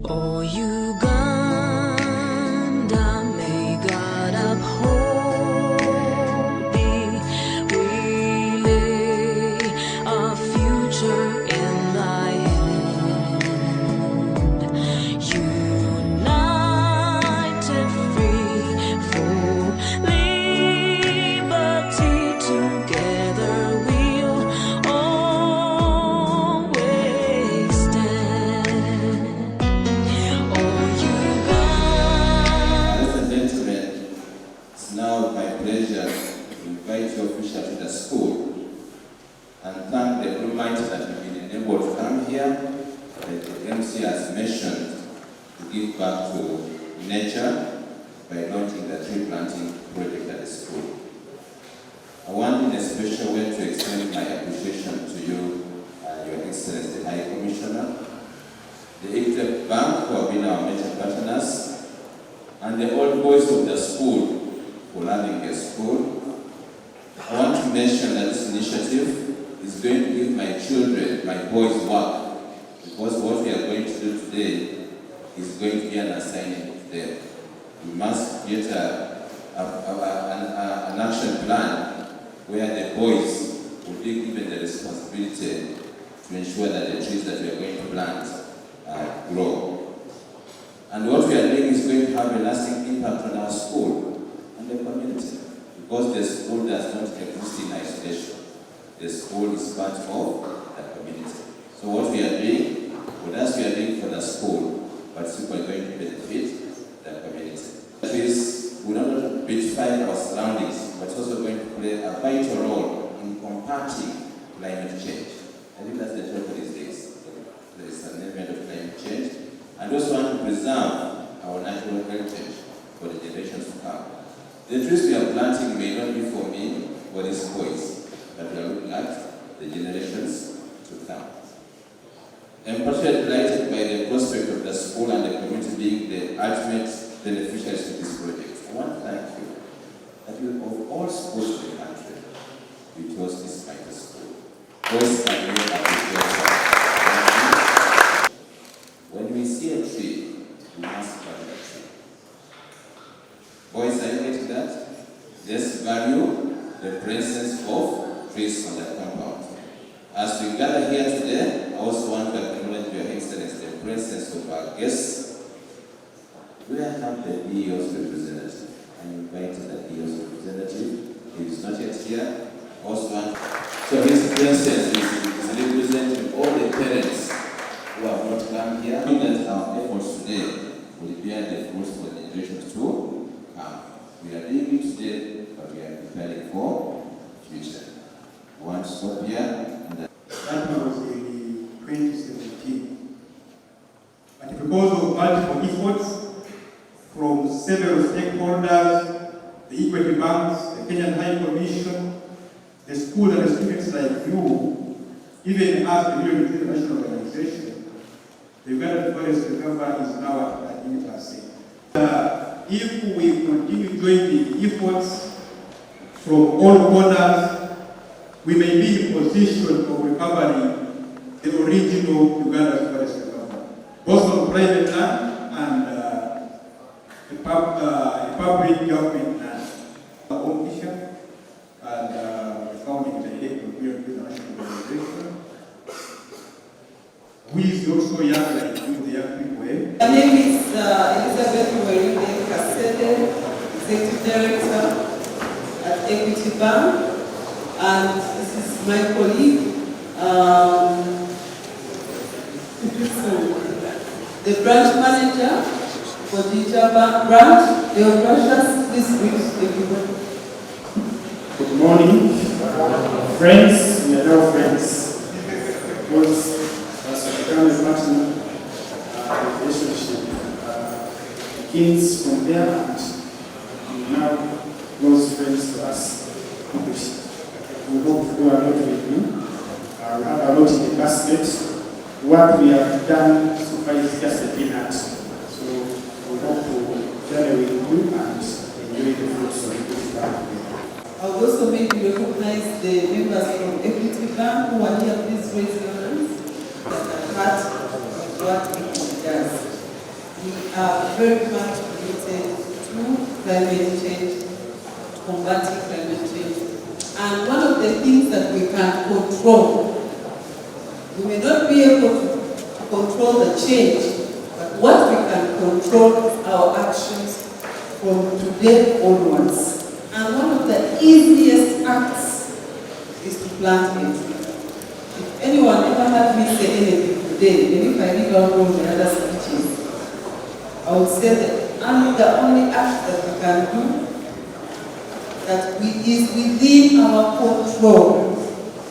Oh, Uganda, may God uphold thee. We lay our future in thy hand. United, free, for liberty, together we'll always stand. Ladies and gentlemen, it's now my pleasure to invite you officially to the school and thank the Almighty that you've been enabled to come here, like the MC has mentioned, to give back to nature by launching the tree planting project at the school. I want in a special way to extend my appreciation to you, Your Excellency, the High Commissioner, the Equity Bank, who have been our major partners, and the old boys of the school for running a school. I want to mention that this initiative is going to give my children, my boys, work, because what we are going to do today is going to be an assignment to them. We must get an action plan where the boys will be given the responsibility to ensure that the trees that we are going to plant grow. And what we are doing is going to have a lasting impact on our school and the community, because the school does not exist in isolation. The school is part of the community. So what we are doing, what else we are doing for the school, but people are going to benefit the community. Trees will not only beautify our surroundings, but also going to play a vital role in combating climate change. I think that's the topic these days. There is an element of climate change. And also want to preserve our natural heritage for the generations to come. The trees we are planting may not be for me or these boys, but we are looking at the generations to come. I'm particularly delighted by the prospect of the school and the community being the ultimate beneficiaries of this project. I want to thank you that you, of all schools in the country, you chose this mighty school. Boys and men appreciate that. When we see a tree, we must value the tree. Boys, are you getting that? Let's value the presence of trees on the compound. As we gather here today, I also want to acknowledge Your Excellency the presence of our guests. Where have the DEO's representative? I invited the DEO's representative. He is not yet here. I also want so his presence is representing all the parents who have not come here. I know that our efforts today will bear the fruits for the generations to come. We are doing it today, but we are preparing for the future. I want to stop here. That was in 2017. But because of multiple efforts from several stakeholders, the Equity Banks, the Kenyan High Commission, the school and the students like you, even as the Union International Organization, the Uganda Forest Recovery is now at 80%. If we continue joining efforts from all corners, we may be in position of recovering the original Uganda Forest Recovery, both on private land and the public government land. Our own mission and the founding the head of the International Organization, who is also young like you, the young people. My name is Elizabeth Mwiri, Executive Director at Equity Bank, and this is my colleague, the branch manager for Digital Bank branch. The operations this week. Good morning, friends. We are now friends. Because as we become a partner, the relationship begins from there, and now close friends to us. We hope to do a lot with you. We have a lot in the basket. What we have done so far is just a peanut. So we hope to share with you and enjoy the fruits of the bank. I would also maybe recognize the members from Equity Bank who are here. Please raise your hands. That are part of what Equity does. we are very much committed to climate change, combating climate change. And one of the things that we can control, we may not be able to control the change, but what we can control is our actions from today onwards. And one of the easiest acts is to plant a tree. If anyone ever had me say anything today, even if I read out all the other speeches, I would say that the only act that we can do that is within our control,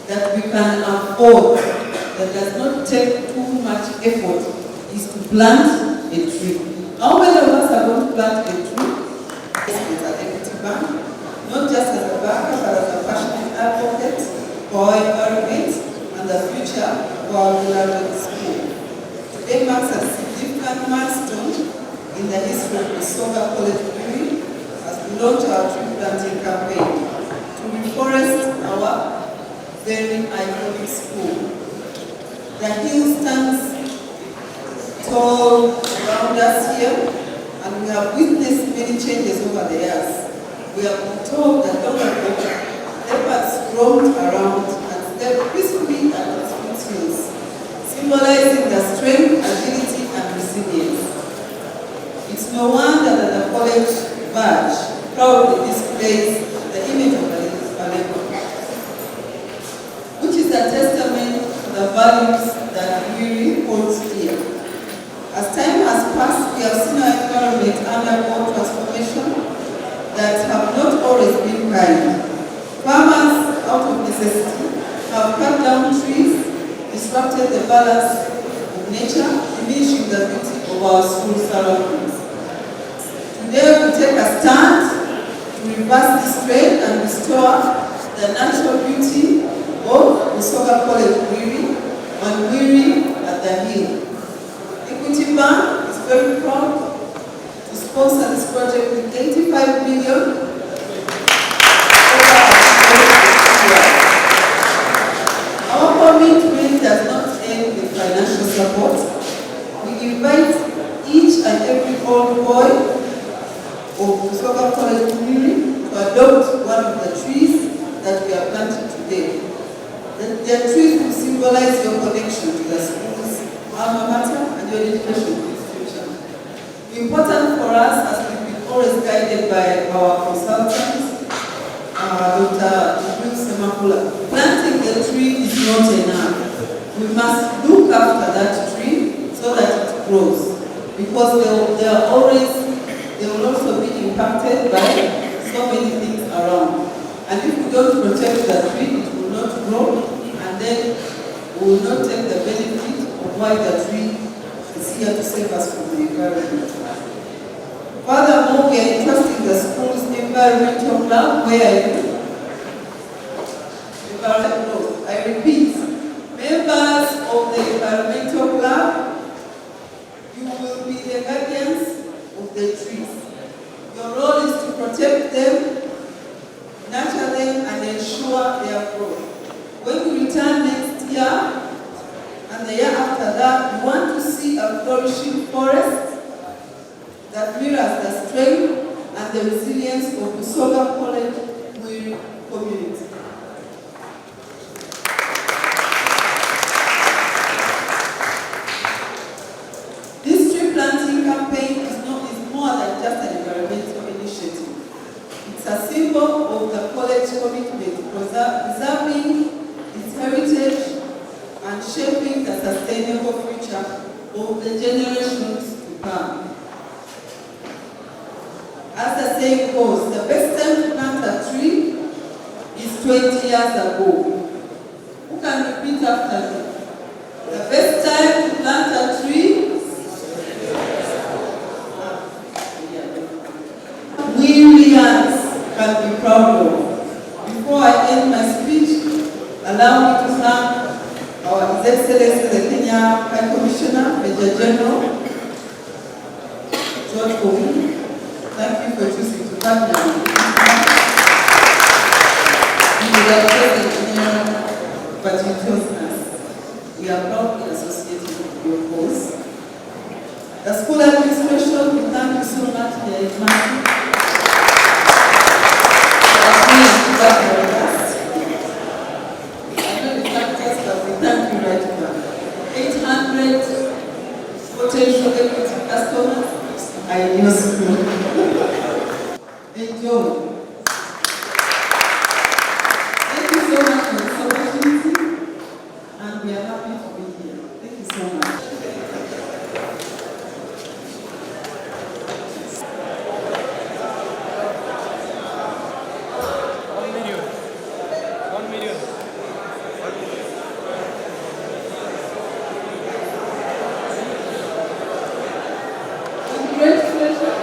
that we can afford, that does not take too much effort, is to plant a tree. How many of us are going to plant a tree? As an equity bank, not just as a banker, but as a passionate advocate for our environment and the future of our rural school. Today marks a significant milestone in the history of Busoga College Mwiri as we launch our tree planting campaign to reforest our very iconic school. The hill stands tall around us here, and we have witnessed many changes over the years. We have been told that long ago, leopards roamed around and slept peacefully at its foothills, symbolizing the strength, agility, and resilience. It's no wonder that the college badge proudly displays the image of a leopard, which is a testament to the values that Mwiri holds dear. As time has passed, we have seen our environment undergo transformation that have not always been kind. Farmers, out of necessity, have cut down trees, disrupted the balance of nature, diminishing the beauty of our school surroundings. Today we take a stand to reverse this trend and restore the natural beauty of Busoga College Mwiri and Mwiri at the hill. Equity Bank is very proud to sponsor this project with 85 million. Our commitment does not end with financial support. We invite each and every old boy of Busoga College Mwiri to adopt one of the trees that we are planting today. The trees will symbolize your connection to the school's alma mater and your dedication to its future. Important for us, as we've been always guided by our consultants, Dr. Busoga, planting the tree is not enough. We must look after that tree so that it grows, because they will also be impacted by so many things around. And if we don't protect the tree, it will not grow, and then we will not take the benefit of why the tree is here to save us from the environment. Furthermore, we are entrusting the school's environmental club, I repeat, members of the environmental club, you will be the guardians of the trees. Your role is to protect them, nurture them, and ensure their growth. When we return next year, and the year after that, we want to see a flourishing forest that mirrors the strength and the resilience of Busoga College Mwiri community. This tree planting campaign is more than just an environmental initiative. It's a symbol of the college commitment to preserving its heritage and shaping the sustainable future of the generations to come. As the saying goes, the best time to plant a tree is 20 years ago. Who can repeat after me? The best time to plant a tree? Mwirians can be proud of. Before I end my speech, allow me to thank our His Excellency the Kenya High Commissioner, Major General George Obi. Thank you for choosing to partner with but you chose us. We are proudly associated with your cause. The school administration, we thank you so much, Matthew. I know the factors, but we thank you right now. 800 potential equity customers are in your school. Enjoy. Thank you so much for this opportunity, and we are happy to be here. Thank you so much. With great pleasure.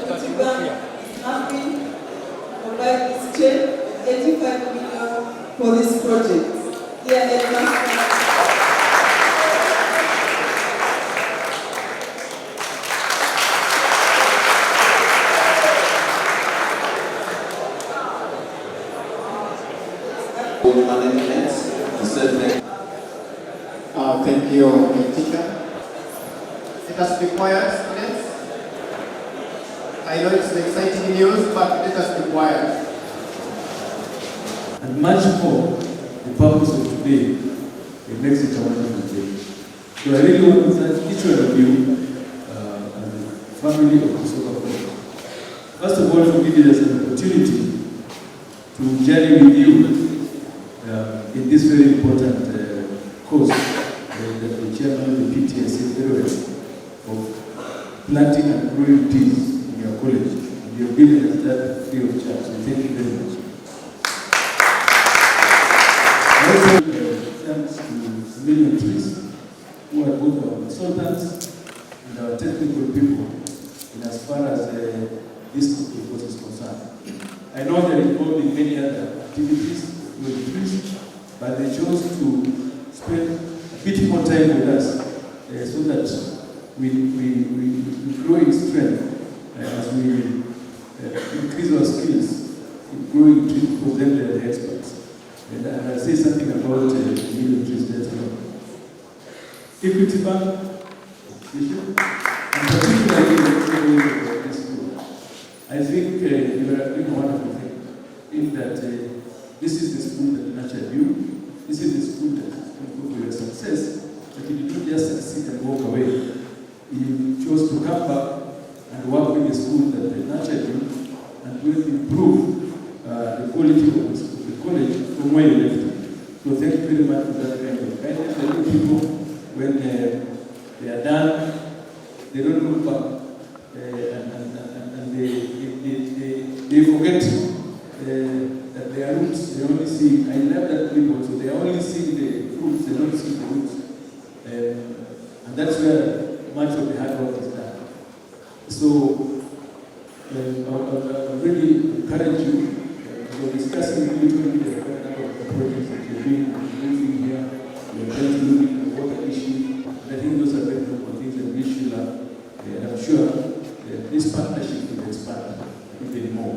Busoga is happy to provide this check, 85 million for this project. Dear headmaster, Good management, to serve them. Thank you, teacher. Let us be quiet, students. I know it's exciting news, but let us be quiet. And much more, the purpose of today, it makes it a wonderful day. So I really want to thank each one of you and the family of Busoga College. First of all, for giving us an opportunity to journey with you in this very important course that the chairman of the PTA said very well, of planting and growing trees in your college. And you have been at that free of charge, so thank you very much. Also, thanks to Million Trees, who are both our consultants and our technical people in as far as this course is concerned. I know they're involved in many other activities with trees, but they chose to spend a bit more time with us so that we grow in strength as we increase our skills in growing trees, for them they are the experts. And I'll say something about Million Trees later on. Equity Bank, issue, and particularly this school. I think you are doing a wonderful thing in that this is the school that nurtured you. This is the school that is responsible for your success. But you did not just succeed and walk away. You chose to come back and work with the school that nurtured you and will improve the quality of the college from where you left it. So thank you very much for that kind of guidance. The young people, when they are done, they don't look back and they forget that they are roots. They only see, I love that people, so they only see the fruits, they don't see the roots. And that's where much of the hard work is done. So I really encourage you, we're discussing really the number of projects that you're doing here, you're trying to look at the water issue, and I think those are very important things that we should learn. And I'm sure this partnership will expand even more.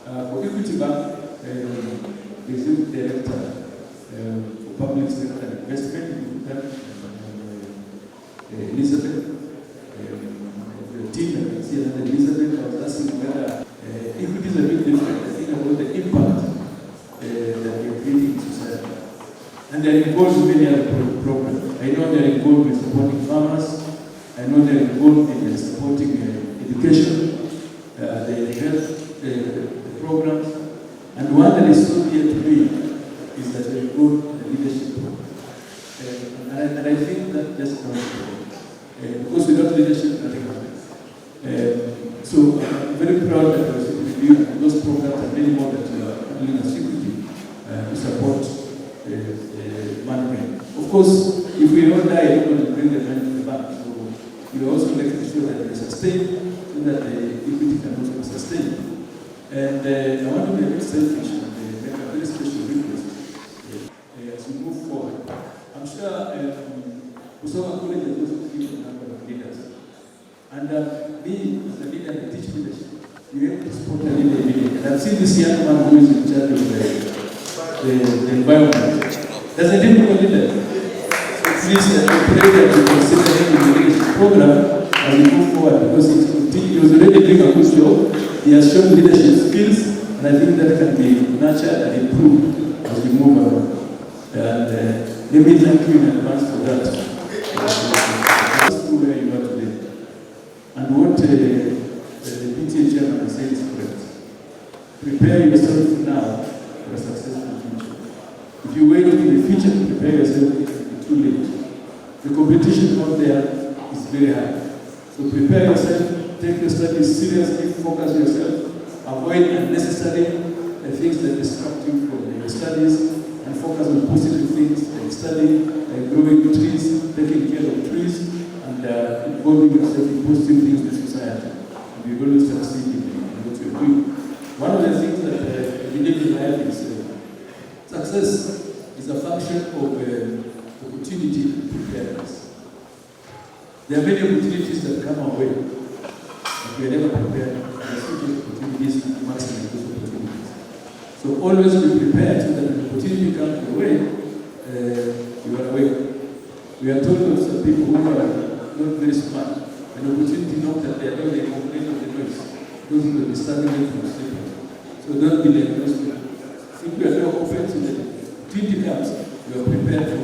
For Equity Bank, the Executive Director for Public Sector Investment, Elizabeth, the team that can see another Elizabeth, I was asking whether equity is a bit different. I think about the impact that we are creating in society. And they are involved in many other programs. I know they are involved in supporting farmers. I know they are involved in supporting education, the health programs. And one that is so dear to me is that they are involved in the leadership program. And I think that just comes because without leadership, nothing happens. So I'm very proud that I was able to do those programs and many more that we are doing as Equity to support management. Of course, if we all die, we're going to bring the money to the bank. So we also making sure that they sustain, so that the equity can also be sustained. And I want to be a bit selfish and make a very special request as we move forward. I'm sure Busoga College has also given a number of leaders. And me, as a leader, I teach leadership. You have to support a leader immediately. And I've seen this young man who is in charge of the environment. Doesn't it look like that? So please, I pray that you consider the program as we move forward, because he was already doing a good job. He has shown leadership skills, and I think that can be nurtured and improved as we move along. And let me thank you in advance for that. That's where you are today. And what the PTA chairman said is correct. Prepare yourself now for a successful future. If you wait in the future to prepare yourself, it will be too late. The competition out there is very high. So prepare yourself, take your studies seriously, focus yourself, avoid unnecessary things that distract you from your studies, and focus on positive things like studying, like growing trees, taking care of trees, and involving yourself in positive things in society. And you're going to succeed in what you're doing. One of the things that I believe in life is success is a function of opportunity and preparedness. There are many opportunities that come our way, but we are never prepared for the future opportunities to maximize those opportunities. So always be prepared so that an opportunity comes your way, you are aware. We are told of some people who are not very smart. An opportunity knocks at their door, they complain of the noise. Those will be starting from sleeping. So don't be like those people. Simply are not open so that opportunity comes, you are prepared for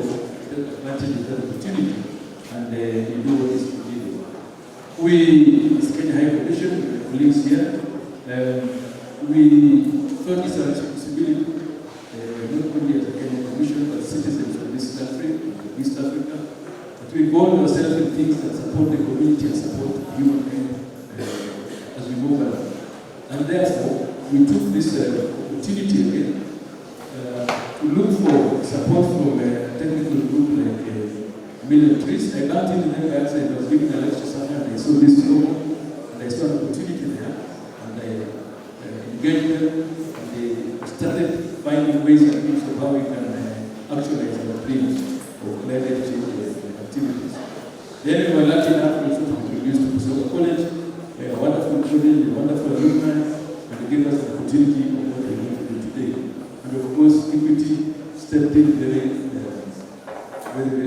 the advantage of that opportunity, and you do what is needed. We, as Kenya High Commission, with colleagues here, we thought it's our responsibility, not only as a Kenya Commission, but citizens of this country, of East Africa, that we involve ourselves in things that support the community and support human beings as we move along. And therefore, we took this opportunity again to look for support from a technical group like militaries. I bumped into them guys, I was giving a lecture somewhere, and I saw this logo, and I saw an opportunity there, and I engaged them, and they started finding ways and means of how we can actualize our dreams of climate change activities. Then we were lucky enough also to introduce to Busoga College, a wonderful college, a wonderful alumni, and they gave us the opportunity of what we're going to do today. And of course, Equity stepped in very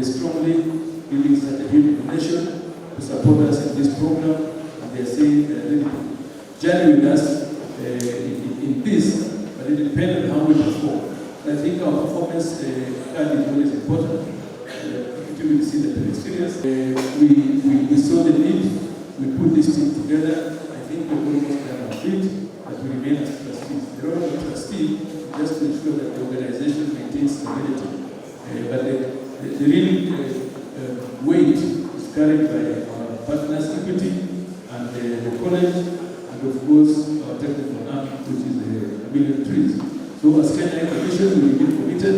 strongly, giving such a huge donation to support us in this program. And they are saying they are ready to journey with us in this, but it depends on how we perform. I think our performance card is always important. You will see that it is serious. We saw the need, we put this team together. I think we're almost done our bit, but we remain as trustees. The role of the trustee is just to ensure that the organization maintains stability. But the real weight is carried by our partners, Equity, and the college, and of course our technical arm, which is the million trees. So as Kenya Commission, we remain committed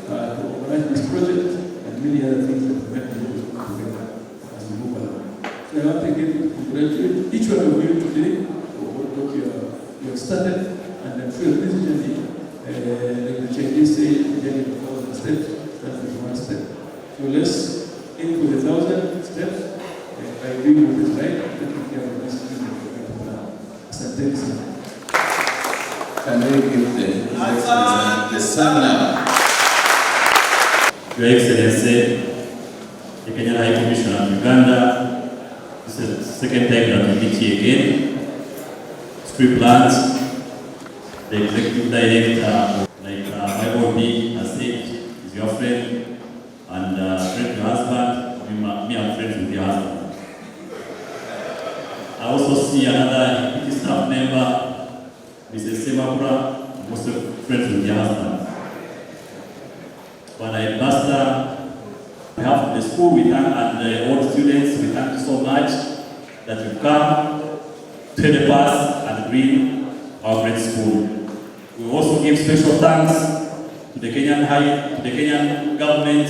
to organize this project and many other things that we might be able to put together as we move along. So I want to again congratulate each one of you today for what you have started, and I'm sure this journey, like the changes say, the journey of 1,000 steps, starts with one step. So let's aim for the 1,000 steps. I agree with this, right? Taking care of this thing that we're going to plan. Asante sana. Can we give the sun now? Your Excellency, the Kenyan High Commissioner of Uganda, this is the second time that we meet here again. Street plans, the Executive Director, like my OB has said, is your friend and friend to your husband. Me, I'm friends with your husband. I also see another Equity staff member, Mrs. Semapura, also friends with your husband. When I Headmaster, on behalf of the school, we thank, and all students, we thank you so much that you've come to help us and bring our great school. We also give special thanks to the Kenyan government.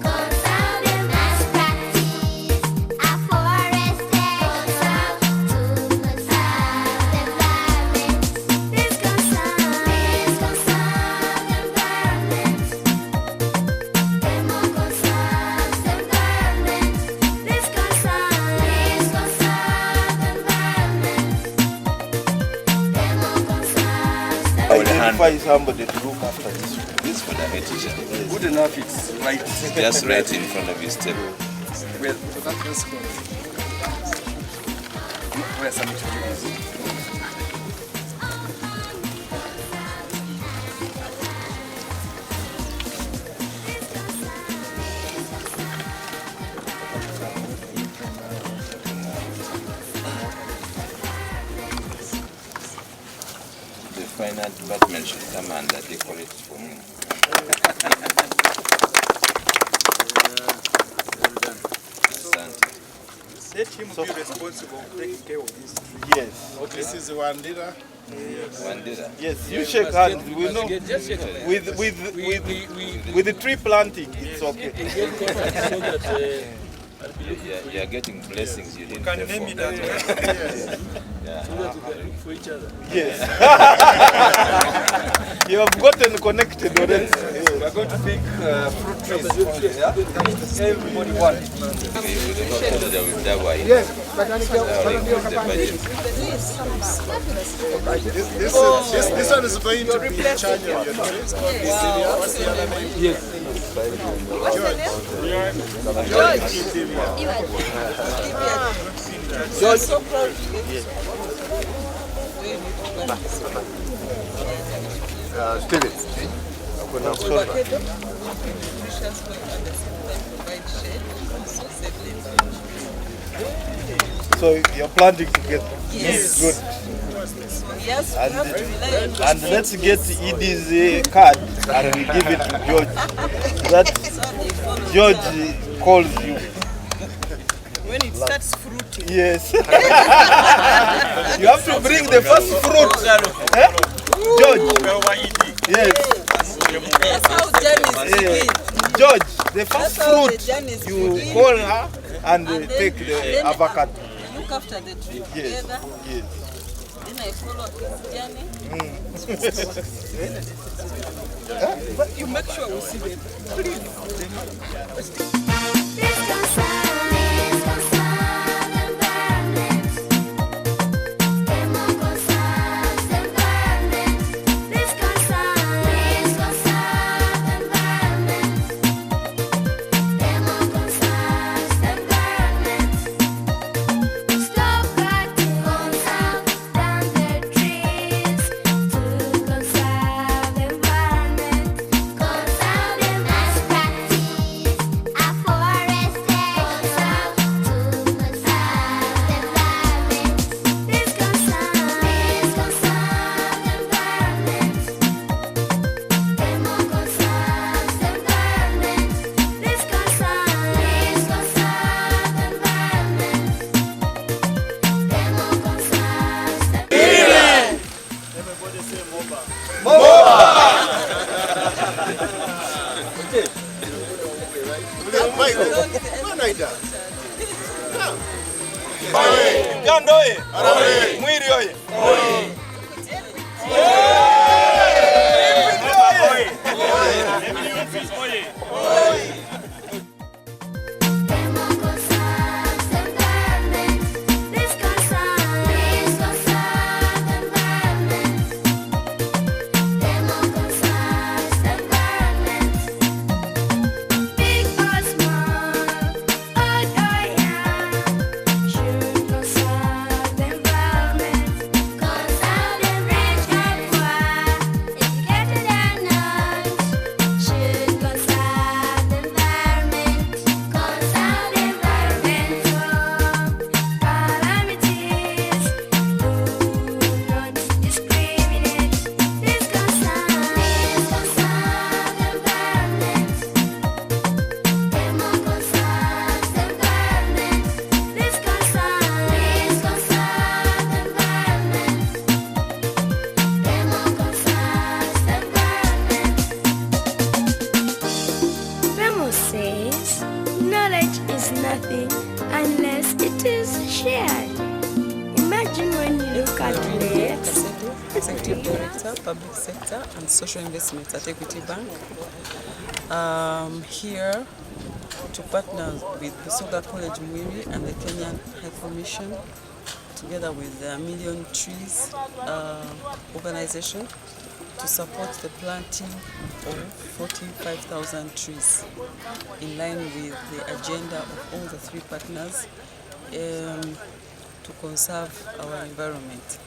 Conserve require somebody to look after this. This for the head teacher. Good enough, it's right. Just right in front of his table. Well, that's good. Where's some activities? The finance department should come and decorate for me. Let him be responsible for taking care of this. Yes. This is Wandira. Wandira. Yes, you shake hands. We know with the tree planting, it's okay. You are getting blessings you didn't Can pay name for. it that. Yes. You have gotten connected already. We are going to pick fruit trees. Yeah? Everybody wants. Yes. This one is going to be in charge of your trees. What's the other name? Yes. George. So proud of you. Steven. So you're planting together. Yes. Good. Yes, we have to rely on And let's get Edie's card and we give it to George. That George calls you. when it starts fruiting. Yes. You have to bring the first fruit. Eh? George. Yes. That's how journey is Yes. begin. George, the first That's how the fruit, journey is you begin. call her and And take the avocado. Look after the tree Yes. together. Yes. Then I follow his journey. But you make sure we see them. Uganda oye! Mwiri oye! nothing unless it is shared. Imagine when you look at lakes. Executive Director, Public Sector and Social Investments at Equity Bank. Here to partner with Busoga College Mwiri and the Kenyan High Commission, together with the Million Trees organization, to support the planting of 45,000 trees in line with the agenda of all the three partners to conserve our environment.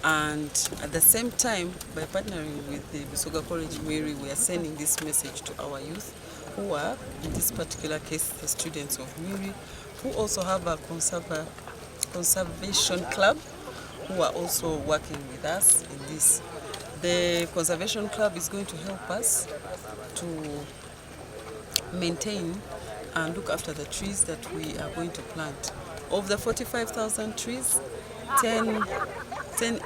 And at the same time, by partnering with the Busoga College Mwiri, we are sending this message to our youth who are, in this particular case, the students of Mwiri, who also have a conservation club, who are also working with us in this. The conservation club is going to help us to maintain and look after the trees that we are going to plant. Of the 45,000 trees, 10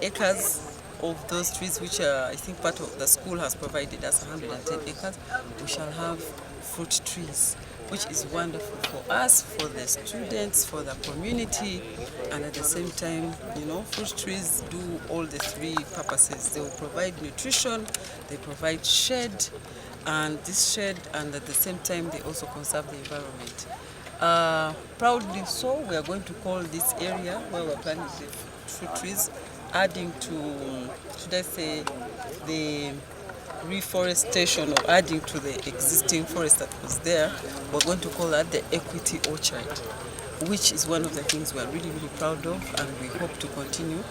acres of those trees, which I think part of the school has provided us 110 acres, we shall have fruit trees, which is wonderful for us, for the students, for the community, and at the same time, fruit trees do all the three purposes. They will provide nutrition, they provide shade, and this shade, and at the same time, they also conserve the environment. Proudly so, we are going to call this area where we're planting the fruit trees, adding to, should I say, the reforestation, or adding to the existing forest that was there. We're going to call that the Equity Orchard, which is one of the things we are really, really proud of, and we hope to continue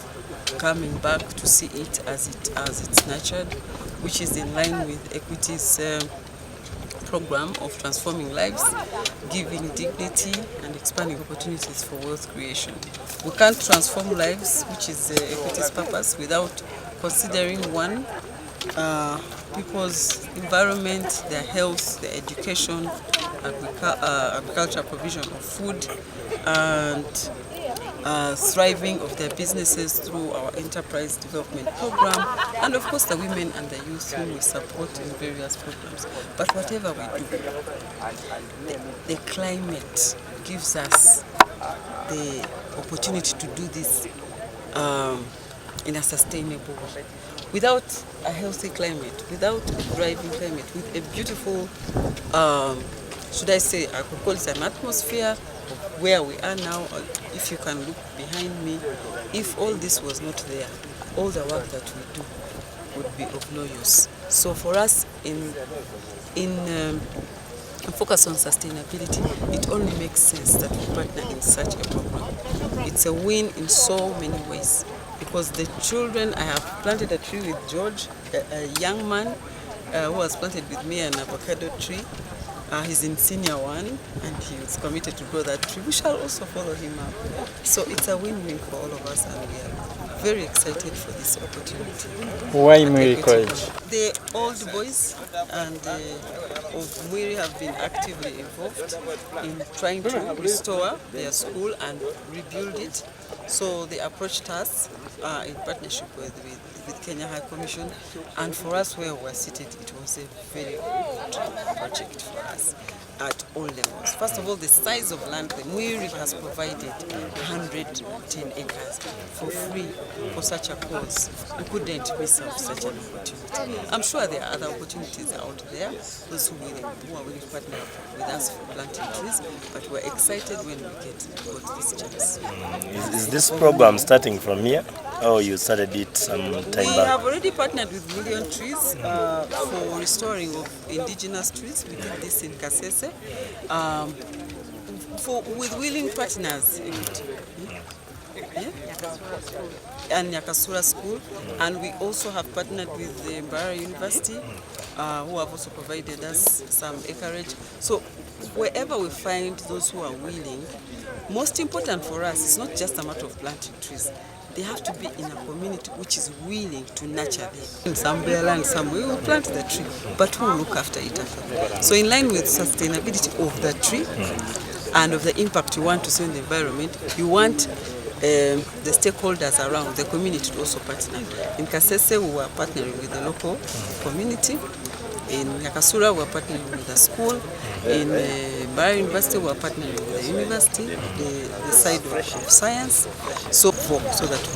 coming back to see it as it's nurtured, which is in line with Equity's program of transforming lives, giving dignity and expanding opportunities for wealth creation. We can't transform lives, which is Equity's purpose, without considering one, people's environment, their health, their education, agricultural provision of food, and thriving of their businesses through our enterprise development program, and of course the women and the youth whom we support in various programs. But whatever we do, the climate gives us the opportunity to do this in a sustainable way. Without a healthy climate, without a thriving climate, with a beautiful, should I say, I could call it an atmosphere of where we are now. If you can look behind me, if all this was not there, all the work that we do would be of no use. So for us, in focus on sustainability, it only makes sense that we partner in such a program. It's a win in so many ways, because the children, I have planted a tree with George, a young man who has planted with me an avocado tree. He's in senior one, and he is committed to grow that tree. We shall also follow him up. So it's a win-win for all of us, and we are very excited for this opportunity. Why Mwiri College? The old boys and of Mwiri have been actively involved in trying to restore their school and rebuild it. So they approached us in partnership with Kenya High Commission, and for us where we're seated, it was a very good project for us at all levels. First of all, the size of land, the Mwiri has provided 110 acres for free for such a cause. We couldn't miss out such an opportunity. I'm sure there are other opportunities out there, those who are willing to partner with us for planting trees, but we're excited when we got this chance. Is this program starting from here, or you started it some time back? We have already partnered with Million Trees for restoring of indigenous trees. We did this in Kasese with willing partners. And Nyakasura School, and we also have partnered with the Mbara University, who have also provided us some acreage. So wherever we find those who are willing, most important for us is not just a matter of planting trees. They have to be in a community which is willing to nurture them. In some bare land, somewhere we will plant the tree, but who will look after it after? So in line with sustainability of the tree and of the impact you want to see on the environment, you want the stakeholders around the community to also partner. In Kasese, we were partnering with the local community. In Nyakasura, we were partnering with the school. In Mbara University, we were partnering with the university, the side of science, so that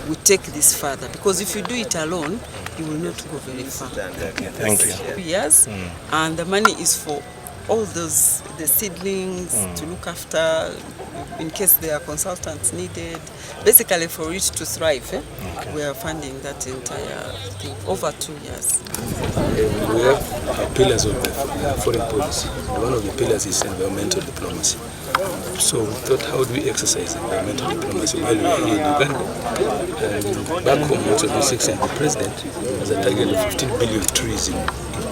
we take this further. Because if you do it alone, you will not go very far. Okay, thank you. 3 years, and the money is for all those, the seedlings to look after in case there are consultants needed. Basically for it to thrive, we are funding that entire thing over 2 years. We have pillars of the foreign policy. One of the pillars is environmental diplomacy. So we thought, how do we exercise environmental diplomacy while we are here in Uganda? Back home, also the president has a target of 15 billion trees in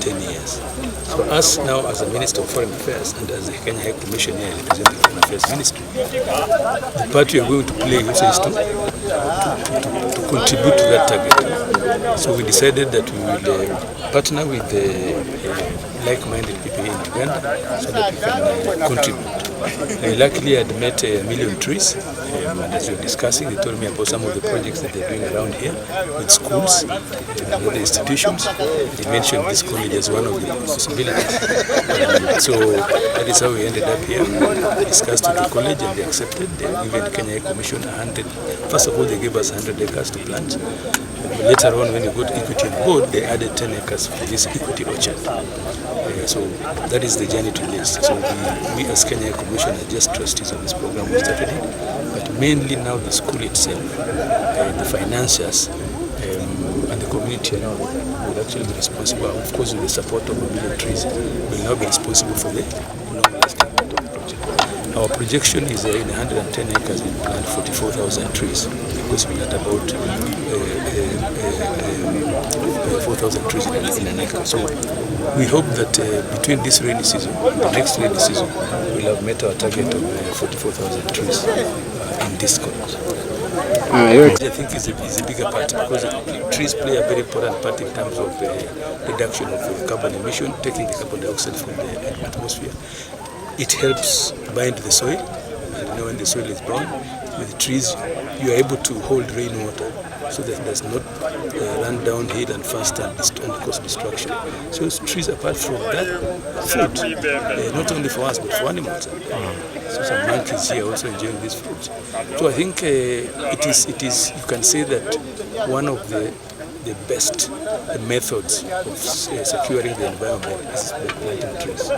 10 years. So us now, as a Minister of Foreign Affairs and as the Kenya High Commission here representing the Foreign Affairs Ministry, the part we are going to play also is to contribute to that target. So we decided that we will partner with like-minded people in Uganda so that we can contribute. Luckily, I had met 1 million trees, and as we were discussing, they told me about some of the projects that they're doing around here with schools and other institutions. They mentioned this college as one of the possibilities. So that is how we ended up here. They discussed with the college and they accepted. They given the Kenya High Commission 100. First of all, they gave us 100 acres to plant. Later on, when we got Equity on board, they added 10 acres for this Equity orchard. So that is the journey to this. So we as Kenya High Commission are just trustees of this program. We started it, but mainly now the school itself, the financiers, and the community now will actually be responsible. Of course, with the support of 1 million trees, will now be responsible for the long-lasting part of the project. Our projection is in 110 acres we plant 44,000 trees, because we plant about 4,000 trees in an acre. So we hope that between this rainy season and the next rainy season, we'll have met our target of 44,000 trees in this college. I think is a bigger part, because trees play a very important part in terms of reduction of carbon emission, taking the carbon dioxide from the atmosphere. It helps bind the soil, and when the soil is brown, with trees you are able to hold rainwater so that it does not run downhill and faster and cause destruction. So trees, apart from that, food, not only for us but for animals. So some monkeys here also enjoying these fruits. So I think it is you can say that one of the best methods of securing the environment is by planting trees.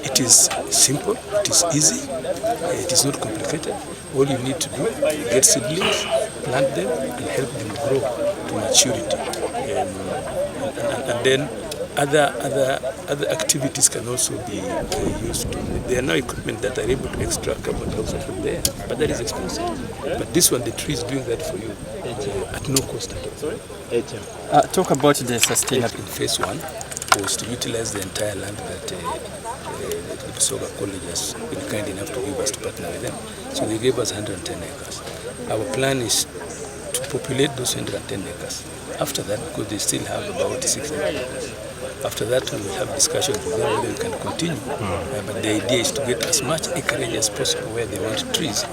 It is simple, it is easy, it is not complicated. All you need to do is get seedlings, plant them, and help them grow to maturity. And then other activities can also be used. There are now equipment that are able to extract carbon dioxide from there, but that is expensive. But this one, the tree is doing that for you at no cost at all. Talk about the sustainability. In phase 1 was to utilize the entire land that the Busoga College has been kind enough to give us to partner with them. So they gave us 110 acres. Our plan is to populate those 110 acres. After that, because they still have about 600 acres. After that, we will have discussions with them whether we can continue. But the idea is to get as much acreage as possible where they want trees.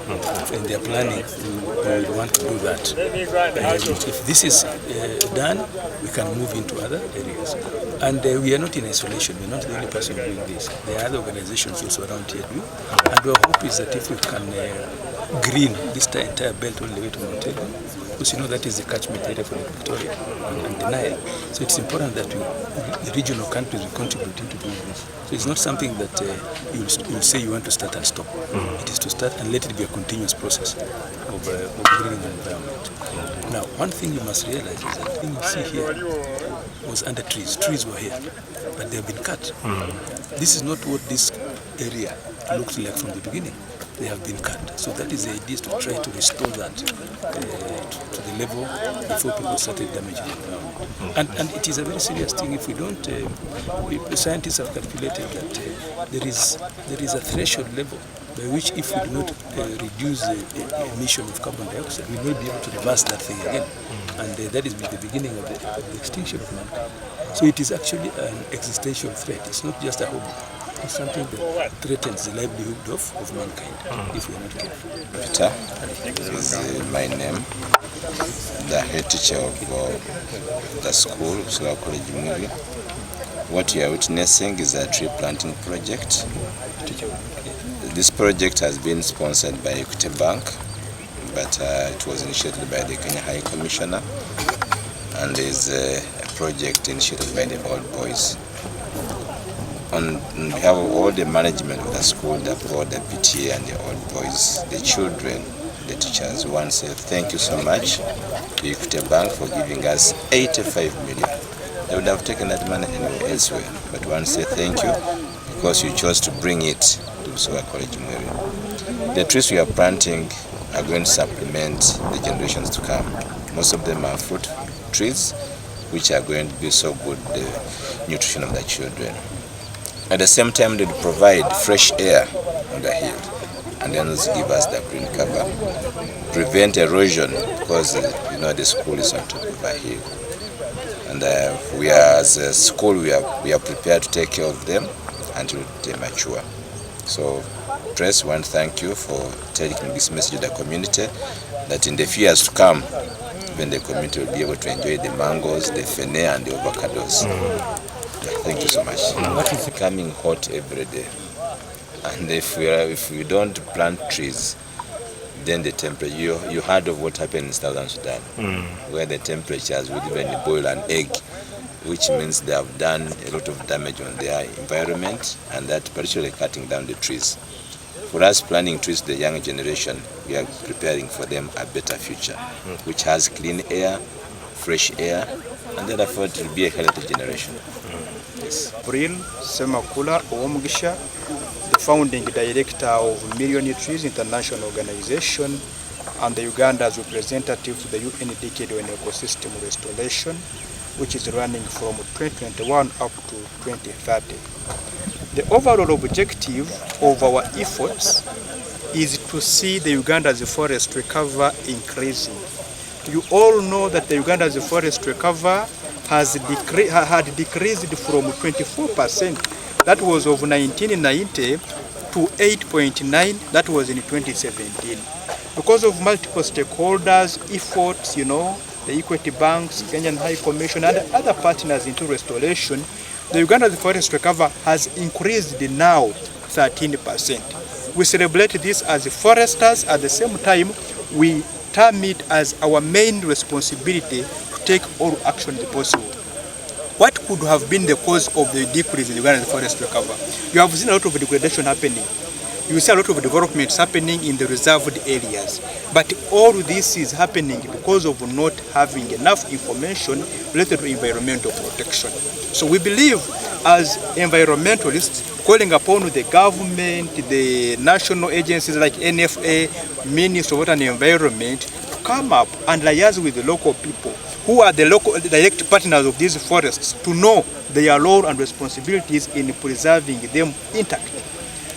In their planning, we want to do that. If this is done, we can move into other areas. And we are not in isolation. We are not the only person doing this. There are other organizations also around here doing. And our hope is that if we can green this entire belt all the way to Mount Elgon, because you know that is the catchment area for Victoria and the Nile. So it's important that the regional countries will contribute into doing this. So it's not something that you will say you want to start and stop. It is to start and let it be a continuous process of greening the environment. Now, one thing you must realize is that the thing you see here was under trees. Trees were here, but they have been cut. This is not what this area looked like from the beginning. They have been cut. So that is the idea, is to try to restore that to the level before people started damaging the environment. And it is a very serious thing if we don't, the scientists have calculated that there is a threshold level by which if we do not reduce the emission of carbon dioxide, we will not be able to reverse that thing again. And that is the beginning of the extinction of mankind. So it is actually an existential threat. It's not just a hobby. It's something that threatens the livelihood of mankind if we are not careful. Peter is my name, the head teacher of the school, Busoga College Mwiri. What you are witnessing is a tree planting project. This project has been sponsored by Equity Bank, but it was initiated by the Kenya High Commissioner, and is a project initiated by the Old Boys. on behalf of all the management of the school, the board, the PTA and the old boys, the children, the teachers, we want to say thank you so much to Equity Bank for giving us 85 million. They would have taken that money anywhere elsewhere, but we want to say thank you because you chose to bring it to Busoga College Mwiri. The trees we are planting are going to supplement the generations to come. Most of them are fruit trees, which are going to be so good, the nutrition of the children. At the same time, they provide fresh air on the hill, and then also give us the green cover, prevent erosion because the school is on top of a hill. And we are, as a school, we are prepared to take care of them until they mature. So, Press, want to thank you for taking this message to the community that in the few years to come, even the community will be able to enjoy the mangoes, the fene, and the avocados. Thank you so much. It's becoming hot every day, and if we don't plant trees, then the temperature, you heard of what happened in Southern Sudan, where the temperatures would even boil an egg, which means they have done a lot of damage on their environment, and that particularly cutting down the trees. For us, planting trees to the young generation, we are preparing for them a better future, which has clean air, fresh air, and therefore it will be a healthy generation. Yes. Bril Semakula Owomugisha, the founding director of Mwirian Trees International Organization and the Uganda's representative to the UN Decade on Ecosystem Restoration, which is running from 2021 up to 2030. The overall objective of our efforts is to see the Uganda's forest cover increasing. You all know that the Uganda's forest cover had decreased from 24%, that was of 1990, to 8.9%, that was in 2017. Because of multiple stakeholders' efforts, the Equity Banks, Kenyan High Commission, and other partners into restoration, the Uganda's forest cover has increased now 13%. We celebrate this as foresters. At the same time, we term it as our main responsibility to take all actions possible. What could have been the cause of the decrease in the Ugandan forest cover? You have seen a lot of degradation happening. You see a lot of developments happening in the reserved areas. But all this is happening because of not having enough information related to environmental protection. So we believe, as environmentalists, calling upon the government, the national agencies like NFA, Ministry of Water and Environment, to come up and liaise with the local people who are the local direct partners of these forests to know their role and responsibilities in preserving them intact.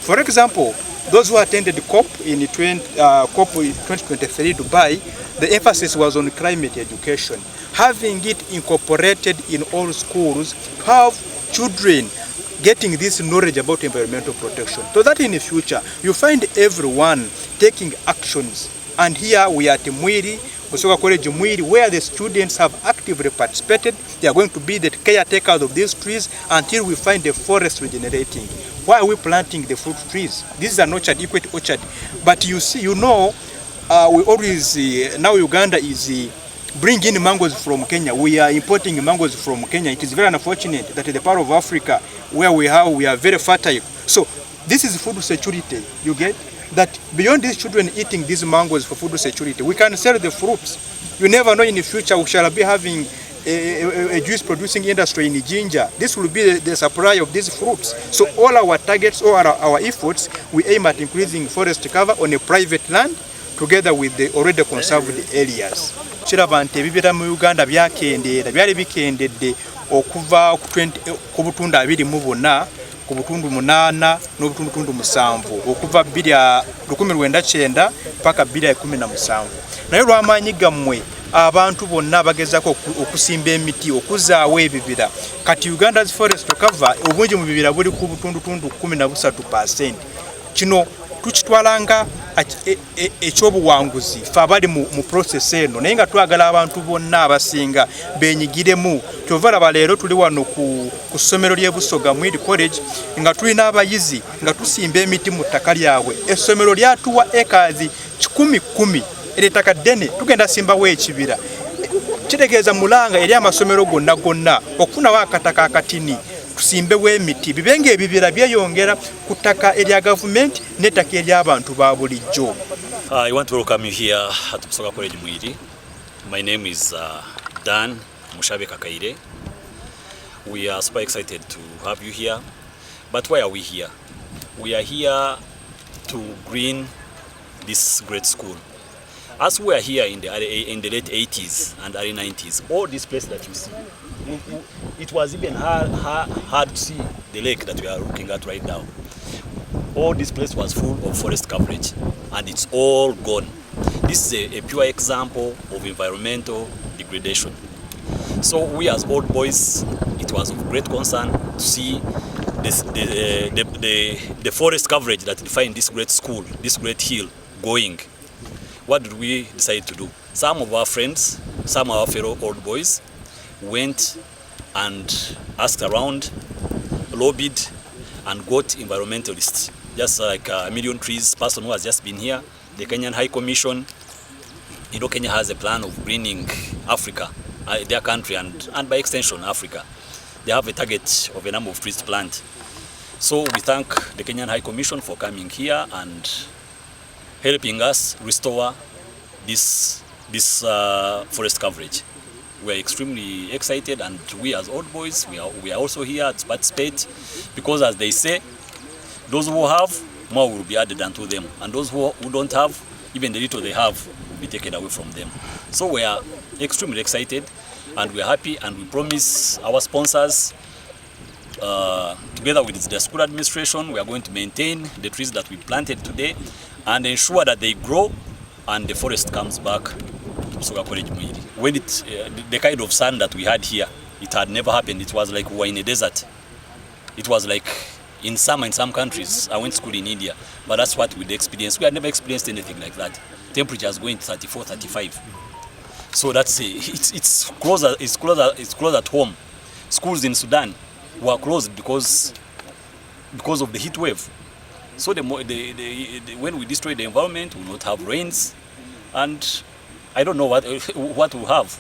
For example, those who attended COP in 2023 Dubai, the emphasis was on climate education. Having it incorporated in all schools, to have children getting this knowledge about environmental protection, so that in the future you find everyone taking actions. And here we are at Mwiri, Busoga College Mwiri, where the students have actively participated. They are going to be the caretakers of these trees until we find the forest regenerating. Why are we planting the fruit trees? This is an orchard, Equity Orchard. But you see, we always, now Uganda is bringing mangoes from Kenya. We are importing mangoes from Kenya. It is very unfortunate that in the part of Africa where we are very fertile. So this is food security, you get? That beyond these children eating these mangoes for food security, we can sell the fruits. You never know, in the future we shall be having a juice producing industry in Ginger. This will be the supply of these fruits. So all our targets, all our efforts, we aim at increasing forest cover on a private land together with the already conserved areas. Kiraba nti ebibira mu Uganda byakendeera byali bikendedde okuva ku butundu 24 ku butundu 8 n'obutundu 7 okuva 1999 mpaka 2017. Naye lw'amaanyi gammwe abantu bonna bagezako okusimba emiti okuzaawo ebibira. Kati Uganda's forest cover obungi mu bibira buli ku butundu 13%. Kino tukitwalanga ekyobuwanguzi fe abali mu process eno, naye nga twagala abantu bonna abasinga benyigiremu. Kyova laba leero tuli wano ku ssomero ly'e Busoga Mwiri College nga tulina abayizi nga tusimba emiti mu ttaka lyabwe. Essomero lyatuwa ekazi 10,000 eritaka ddene tugenda simbawo ekibira. Kitegeeza mulanga eri amasomero gonna okufunawo akataka akatini tusimbewo emiti bibe ng'ebibira byeyongera ku ttaka erya gavumenti n'ettaka ery'abantu ba bulijjo. I want to welcome you here at Busoga College Mwiri. My name is Dan Mushabe Kakaire. We are super excited to have you here. But why are we here? We are here to green this great school. As we are here in the late 80s and early 90s, all this place that you see, it was even hard to see the lake that we are looking at right now. All this place was full of forest coverage, and it's all gone. This is a pure example of environmental degradation. So we as old boys, it was of great concern to see the forest coverage that defined this great school, this great hill, going. What did we decide to do? Some of our friends, some of our fellow old boys went and asked around, lobbied, and got environmentalists. Just like a Million Trees person who has just been here, the Kenyan High Commission. You know, Kenya has a plan of greening Africa, their country, and by extension Africa. They have a target of a number of trees to plant. So we thank the Kenyan High Commission for coming here and helping us restore this forest coverage. We are extremely excited, and we as old boys, we are also here to participate, because as they say, those who have, more will be added unto them, and those who don't have, even the little they have will be taken away from them. So we are extremely excited, and we are happy, and we promise our sponsors, together with the school administration, we are going to maintain the trees that we planted today and ensure that they grow and the forest comes back to Busoga College Mwiri. When the kind of sun that we had here, it had never happened. It was like we were in a desert. It was like in summer in some countries. I went to school in India, but that's what we experienced. We had never experienced anything like that. Temperatures going to 34, 35. So that's it's close at home. Schools in Sudan were closed because of the heat wave. So when we destroy the environment, we will not have rains, and I don't know what we'll have.